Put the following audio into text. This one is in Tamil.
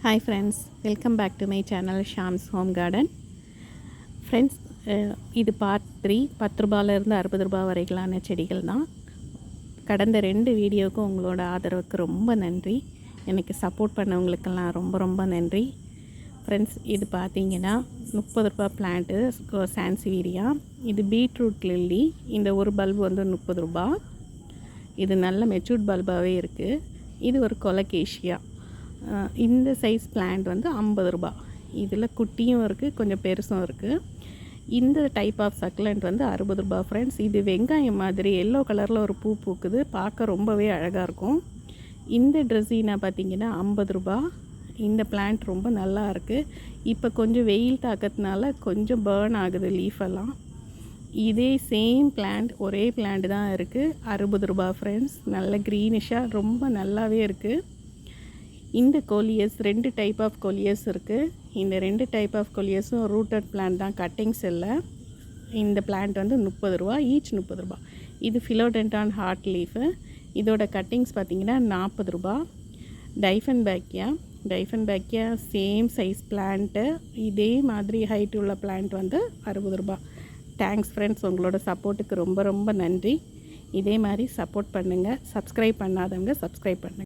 Hi friends, welcome back to my channel Shams home garden. Friends, இது பார்ட் 3. 10 ரூபாயிலேருந்து 60 ரூபா வரையிலான செடிகள் தான். கடந்த 2 வீடியோவுக்கும் உங்களோட ஆதரவுக்கு ரொம்ப நன்றி. எனக்கு சப்போர்ட் பண்ணவங்களுக்கெல்லாம் ரொம்ப ரொம்ப நன்றி. ஃப்ரெண்ட்ஸ், இது பார்த்தீங்கன்னா 30 ரூபா பிளான்ட்டு சான்சிவீரியா. இது பீட்ரூட் லில்லி. இந்த ஒரு பல்பு வந்து 30 ரூபா. இது நல்ல மெச்சூர்ட் பல்பாகவே இருக்குது. இது ஒரு கொலகேஷியா. இந்த சைஸ் பிளான்ட் வந்து 50 ரூபா. இதில் குட்டியும் இருக்குது, கொஞ்சம் பெருசும் இருக்குது. இந்த டைப் ஆஃப் சக்லண்ட் வந்து 60 ரூபா ஃப்ரெண்ட்ஸ். இது வெங்காயம் மாதிரி எல்லோ கலரில் ஒரு பூ பூக்குது, பார்க்க ரொம்பவே அழகாக இருக்கும். இந்த ட்ரெஸ்ஸினா பார்த்திங்கன்னா 50 ரூபா. இந்த பிளான்ட் ரொம்ப நல்லா இருக்குது. இப்போ கொஞ்சம் வெயில் தாக்கத்தினால கொஞ்சம் பேர்ன் ஆகுது லீஃபெல்லாம். இதே சேம் பிளான்ட், ஒரே பிளான்ட் தான் இருக்குது, 60 ரூபா ஃப்ரெண்ட்ஸ். நல்ல க்ரீனிஷாக ரொம்ப நல்லாவே இருக்குது. இந்த கோலியஸ் 2 டைப் ஆஃப் கோலியஸ் இருக்குது. இந்த 2 டைப் ஆஃப் கோலியஸும் ரூட்டட் பிளான்ட் தான், கட்டிங்ஸ் இல்லை. இந்த பிளான்ட் வந்து 30 ரூபா, ஈச் 30 ரூபா. இது ஃபிலோடென்டான் ஹார்ட் லீஃபு. இதோட கட்டிங்ஸ் பார்த்திங்கன்னா 40 ரூபா. டைஃபன்பேக்கியா சேம் சைஸ் பிளான்ட்டு, இதே மாதிரி ஹைட் உள்ள பிளான்ட் வந்து 60 ரூபா. தேங்க்ஸ் ஃப்ரெண்ட்ஸ், உங்களோட சப்போர்ட்டுக்கு ரொம்ப ரொம்ப நன்றி. இதே மாதிரி சப்போர்ட் பண்ணுங்கள். சப்ஸ்கிரைப் பண்ணாதவங்க சப்ஸ்கிரைப் பண்ணுங்கள்.